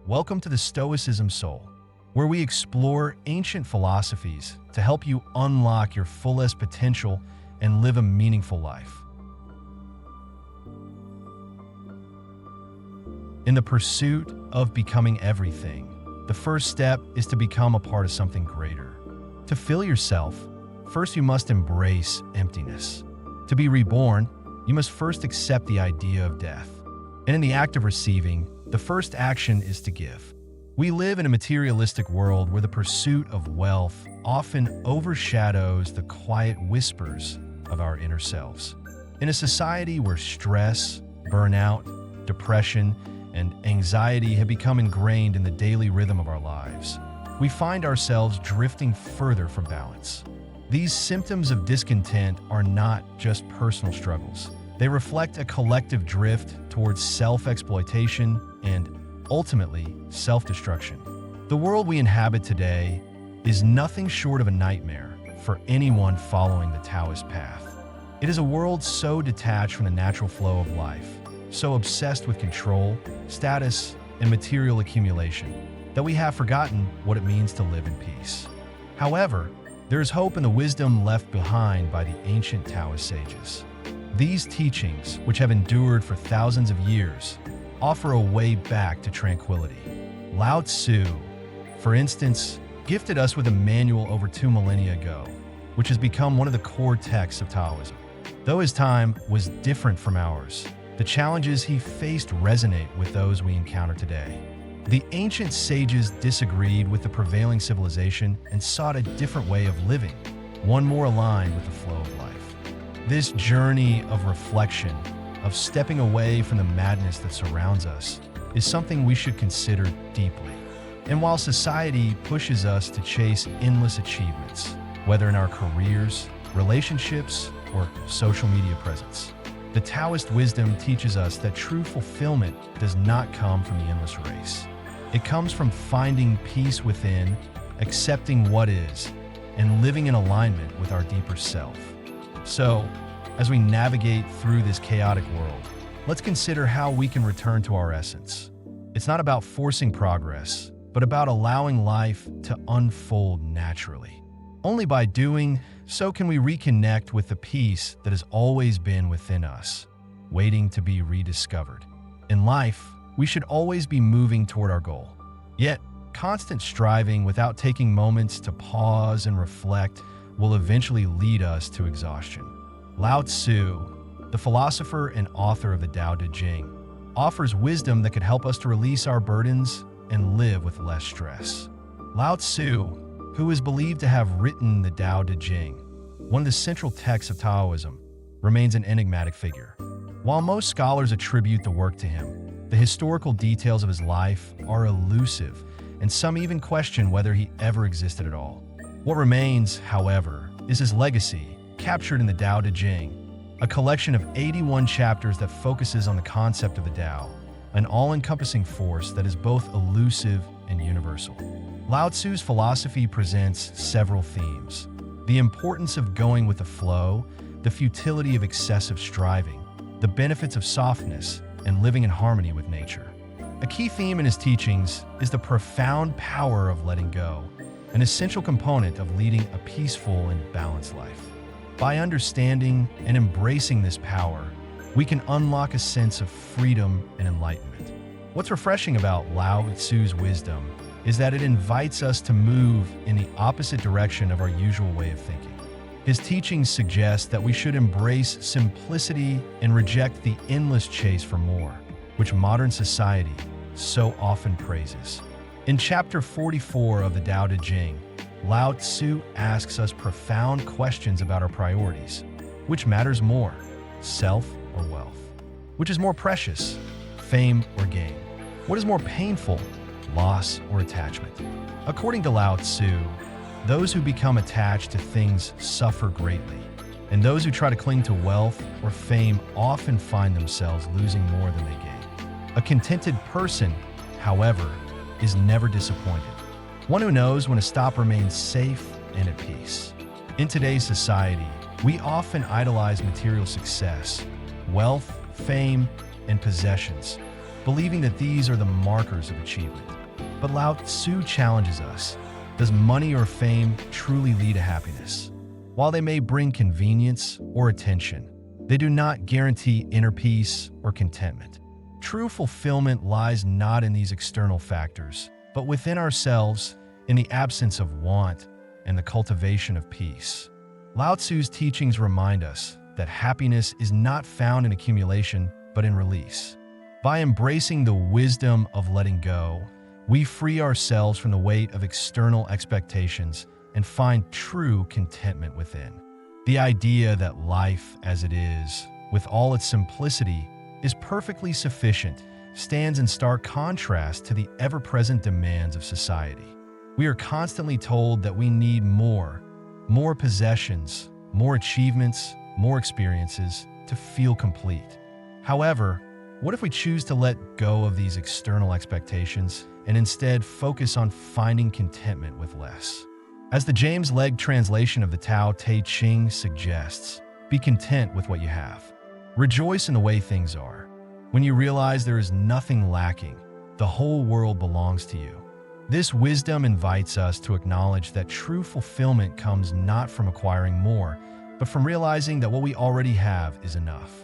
Welcome to the Stoicism Soul, where we explore ancient philosophies to help you unlock your fullest potential and live a meaningful life. In the pursuit of becoming everything, the first step is to become a part of something greater. To fill yourself, first you must embrace emptiness. To be reborn, you must first accept the idea of death. And in the act of receiving, the first action is to give. We live in a materialistic world where the pursuit of wealth often overshadows the quiet whispers of our inner selves. In a society where stress, burnout, depression, and anxiety have become ingrained in the daily rhythm of our lives, we find ourselves drifting further from balance. These symptoms of discontent are not just personal struggles. They reflect a collective drift towards self-exploitation and, ultimately, self-destruction. The world we inhabit today is nothing short of a nightmare for anyone following the Taoist path. It is a world so detached from the natural flow of life, so obsessed with control, status, and material accumulation, that we have forgotten what it means to live in peace. However, there is hope in the wisdom left behind by the ancient Taoist sages. These teachings, which have endured for thousands of years, offer a way back to tranquility. Lao Tzu, for instance, gifted us with a manual over 2 millennia ago, which has become one of the core texts of Taoism. Though his time was different from ours, the challenges he faced resonate with those we encounter today. The ancient sages disagreed with the prevailing civilization and sought a different way of living, one more aligned with the flow of life. This journey of reflection, of stepping away from the madness that surrounds us, is something we should consider deeply. And while society pushes us to chase endless achievements, whether in our careers, relationships, or social media presence, the Taoist wisdom teaches us that true fulfillment does not come from the endless race. It comes from finding peace within, accepting what is, and living in alignment with our deeper self. So, as we navigate through this chaotic world, let's consider how we can return to our essence. It's not about forcing progress, but about allowing life to unfold naturally. Only by doing so can we reconnect with the peace that has always been within us, waiting to be rediscovered. In life, we should always be moving toward our goal. Yet, constant striving without taking moments to pause and reflect will eventually lead us to exhaustion. Lao Tzu, the philosopher and author of the Tao Te Ching, offers wisdom that could help us to release our burdens and live with less stress. Lao Tzu, who is believed to have written the Tao Te Ching, one of the central texts of Taoism, remains an enigmatic figure. While most scholars attribute the work to him, the historical details of his life are elusive, and some even question whether he ever existed at all. What remains, however, is his legacy, captured in the Tao Te Ching, a collection of 81 chapters that focuses on the concept of the Tao, an all-encompassing force that is both elusive and universal. Lao Tzu's philosophy presents several themes: the importance of going with the flow, the futility of excessive striving, the benefits of softness, and living in harmony with nature. A key theme in his teachings is the profound power of letting go, an essential component of leading a peaceful and balanced life. By understanding and embracing this power, we can unlock a sense of freedom and enlightenment. What's refreshing about Lao Tzu's wisdom is that it invites us to move in the opposite direction of our usual way of thinking. His teachings suggest that we should embrace simplicity and reject the endless chase for more, which modern society so often praises. In chapter 44 of the Tao Te Ching, Lao Tzu asks us profound questions about our priorities. Which matters more, self or wealth? Which is more precious, fame or gain? What is more painful, loss or attachment? According to Lao Tzu, those who become attached to things suffer greatly, and those who try to cling to wealth or fame often find themselves losing more than they gain. A contented person, however, is never disappointed, one who knows when to stop remains safe and at peace. In today's society, we often idolize material success, wealth, fame, and possessions, believing that these are the markers of achievement. But Lao Tzu challenges us. Does money or fame truly lead to happiness? While they may bring convenience or attention, they do not guarantee inner peace or contentment. True fulfillment lies not in these external factors, but within ourselves, in the absence of want and the cultivation of peace. Lao Tzu's teachings remind us that happiness is not found in accumulation, but in release. By embracing the wisdom of letting go, we free ourselves from the weight of external expectations and find true contentment within. The idea that life as it is, with all its simplicity, is perfectly sufficient stands in stark contrast to the ever-present demands of society. We are constantly told that we need more possessions, more achievements, more experiences to feel complete. However, what if we choose to let go of these external expectations and instead focus on finding contentment with less? As the James Legge translation of the Tao Te Ching suggests, be content with what you have. Rejoice in the way things are. When you realize there is nothing lacking, the whole world belongs to you. This wisdom invites us to acknowledge that true fulfillment comes not from acquiring more, but from realizing that what we already have is enough.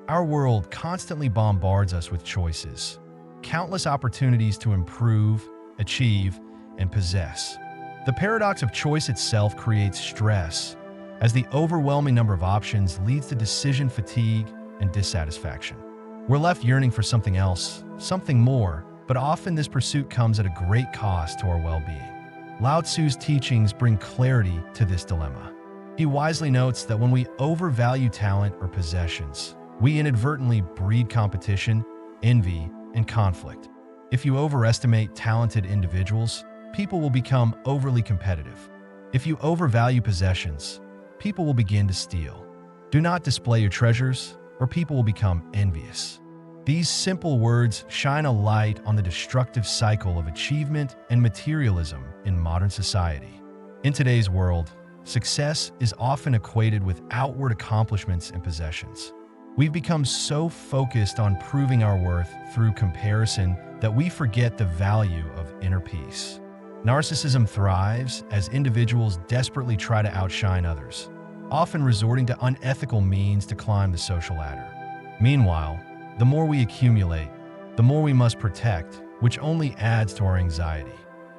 Our world constantly bombards us with choices, countless opportunities to improve, achieve, and possess. The paradox of choice itself creates stress, as the overwhelming number of options leads to decision fatigue and dissatisfaction. We're left yearning for something else, something more, but often this pursuit comes at a great cost to our well-being. Lao Tzu's teachings bring clarity to this dilemma. He wisely notes that when we overvalue talent or possessions, we inadvertently breed competition, envy, and conflict. If you overestimate talented individuals, people will become overly competitive. If you overvalue possessions, people will begin to steal. Do not display your treasures, or people will become envious. These simple words shine a light on the destructive cycle of achievement and materialism in modern society. In today's world, success is often equated with outward accomplishments and possessions. We've become so focused on proving our worth through comparison that we forget the value of inner peace. Narcissism thrives as individuals desperately try to outshine others, often resorting to unethical means to climb the social ladder. Meanwhile, the more we accumulate, the more we must protect, which only adds to our anxiety.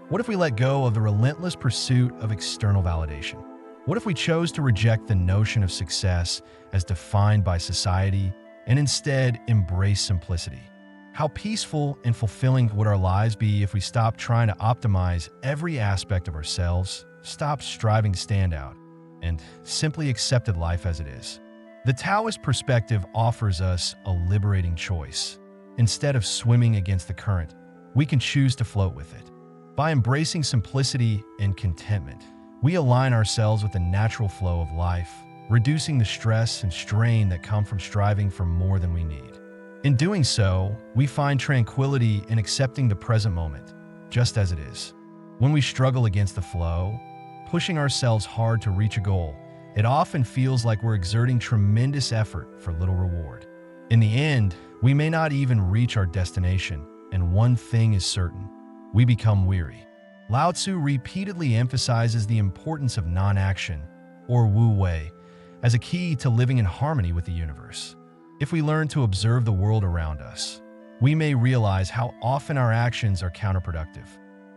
What if we let go of the relentless pursuit of external validation? What if we chose to reject the notion of success as defined by society and instead embrace simplicity? How peaceful and fulfilling would our lives be if we stopped trying to optimize every aspect of ourselves, stopped striving to stand out, and simply accepted life as it is? The Taoist perspective offers us a liberating choice. Instead of swimming against the current, we can choose to float with it. By embracing simplicity and contentment, we align ourselves with the natural flow of life, reducing the stress and strain that come from striving for more than we need. In doing so, we find tranquility in accepting the present moment, just as it is. When we struggle against the flow, pushing ourselves hard to reach a goal, it often feels like we're exerting tremendous effort for little reward. In the end, we may not even reach our destination, and one thing is certain: we become weary. Lao Tzu repeatedly emphasizes the importance of non-action, or Wu Wei, as a key to living in harmony with the universe. If we learn to observe the world around us, we may realize how often our actions are counterproductive.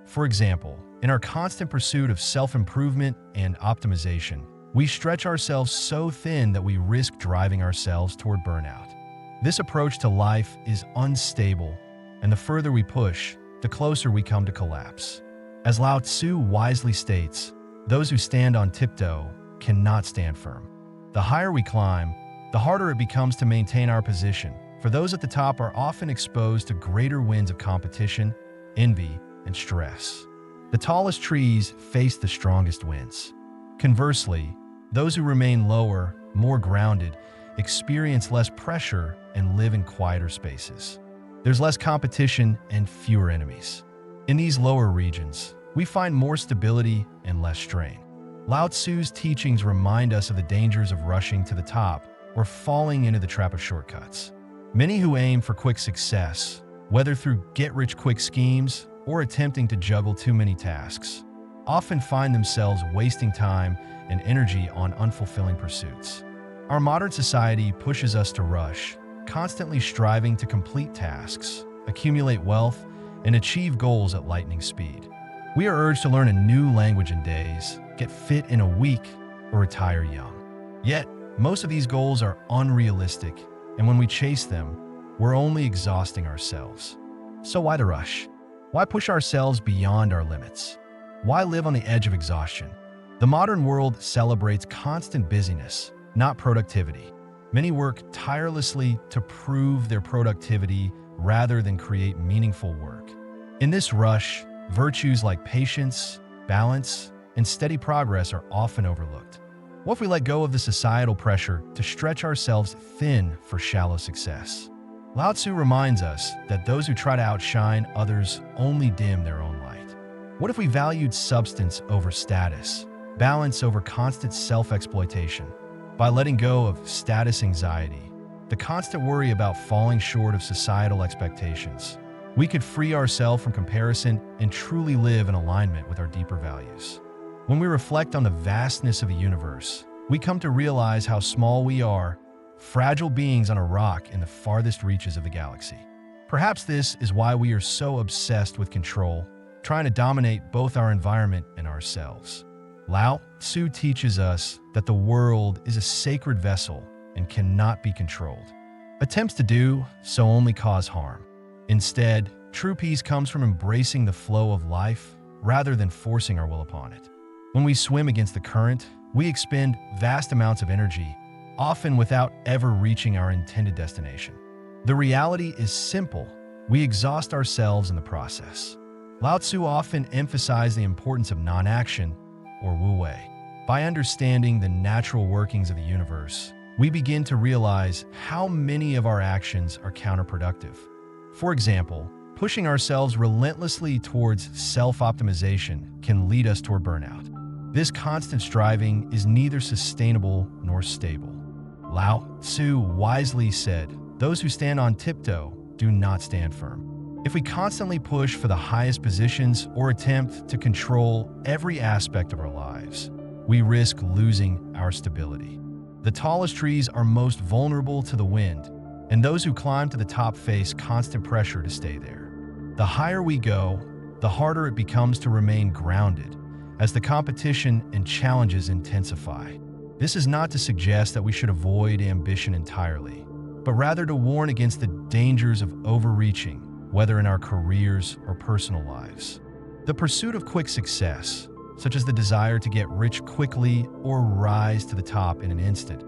For example, in our constant pursuit of self-improvement and optimization, we stretch ourselves so thin that we risk driving ourselves toward burnout. This approach to life is unstable, and the further we push, the closer we come to collapse. As Lao Tzu wisely states, those who stand on tiptoe cannot stand firm. The higher we climb, the harder it becomes to maintain our position, for those at the top are often exposed to greater winds of competition, envy, and stress. The tallest trees face the strongest winds. Conversely, those who remain lower, more grounded, experience less pressure and live in quieter spaces. There's less competition and fewer enemies. In these lower regions, we find more stability and less strain. Lao Tzu's teachings remind us of the dangers of rushing to the top or falling into the trap of shortcuts. Many who aim for quick success whether through get-rich-quick schemes or attempting to juggle too many tasks, often find themselves wasting time and energy on unfulfilling pursuits. Our modern society pushes us to rush, constantly striving to complete tasks, accumulate wealth, and achieve goals at lightning speed. We are urged to learn a new language in days, get fit in a week, or retire young. Yet, most of these goals are unrealistic, and when we chase them, we're only exhausting ourselves. So why the rush? Why push ourselves beyond our limits? Why live on the edge of exhaustion? The modern world celebrates constant busyness, not productivity. Many work tirelessly to prove their productivity rather than create meaningful work. In this rush, virtues like patience, balance, and steady progress are often overlooked. What if we let go of the societal pressure to stretch ourselves thin for shallow success? Lao Tzu reminds us that those who try to outshine others only dim their own light. What if we valued substance over status, balance over constant self-exploitation? By letting go of status anxiety, the constant worry about falling short of societal expectations, we could free ourselves from comparison and truly live in alignment with our deeper values. When we reflect on the vastness of the universe, we come to realize how small we are, fragile beings on a rock in the farthest reaches of the galaxy. Perhaps this is why we are so obsessed with control, trying to dominate both our environment and ourselves. Lao Tzu teaches us that the world is a sacred vessel and cannot be controlled. Attempts to do so only cause harm. Instead, true peace comes from embracing the flow of life rather than forcing our will upon it. When we swim against the current, we expend vast amounts of energy, often without ever reaching our intended destination. The reality is simple. We exhaust ourselves in the process. Lao Tzu often emphasized the importance of non-action, or wu wei. By understanding the natural workings of the universe, we begin to realize how many of our actions are counterproductive. For example, pushing ourselves relentlessly towards self-optimization can lead us toward burnout. This constant striving is neither sustainable nor stable. Lao Tzu wisely said, "Those who stand on tiptoe do not stand firm." If we constantly push for the highest positions or attempt to control every aspect of our lives, we risk losing our stability. The tallest trees are most vulnerable to the wind, and those who climb to the top face constant pressure to stay there. The higher we go, the harder it becomes to remain grounded as the competition and challenges intensify. This is not to suggest that we should avoid ambition entirely, but rather to warn against the dangers of overreaching, whether in our careers or personal lives. The pursuit of quick success, such as the desire to get rich quickly or rise to the top in an instant,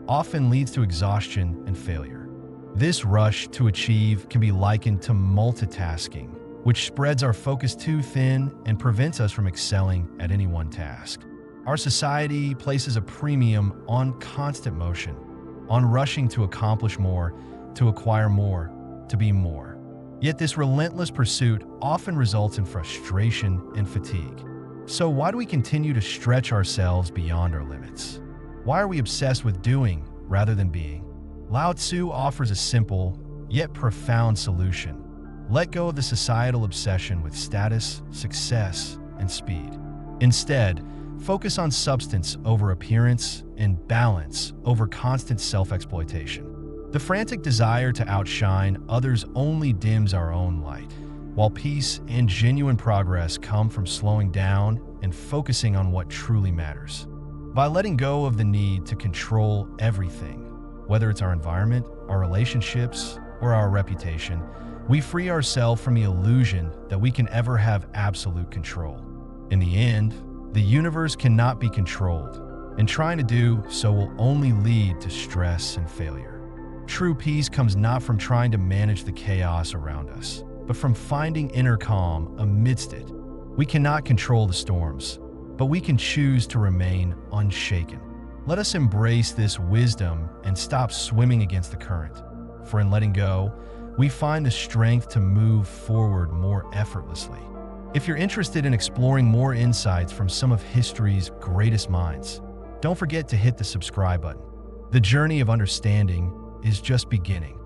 often leads to exhaustion and failure. This rush to achieve can be likened to multitasking, which spreads our focus too thin and prevents us from excelling at any one task. Our society places a premium on constant motion, on rushing to accomplish more, to acquire more, to be more. Yet this relentless pursuit often results in frustration and fatigue. So why do we continue to stretch ourselves beyond our limits? Why are we obsessed with doing rather than being? Lao Tzu offers a simple, yet profound solution. Let go of the societal obsession with status, success, and speed. Instead, focus on substance over appearance and balance over constant self-exploitation. The frantic desire to outshine others only dims our own light, while peace and genuine progress come from slowing down and focusing on what truly matters. By letting go of the need to control everything, whether it's our environment, our relationships, or our reputation, we free ourselves from the illusion that we can ever have absolute control. In the end, the universe cannot be controlled, and trying to do so will only lead to stress and failure. True peace comes not from trying to manage the chaos around us, but from finding inner calm amidst it. We cannot control the storms, but we can choose to remain unshaken. Let us embrace this wisdom and stop swimming against the current, for in letting go, we find the strength to move forward more effortlessly. If you're interested in exploring more insights from some of history's greatest minds, don't forget to hit the subscribe button. The journey of understanding is just beginning.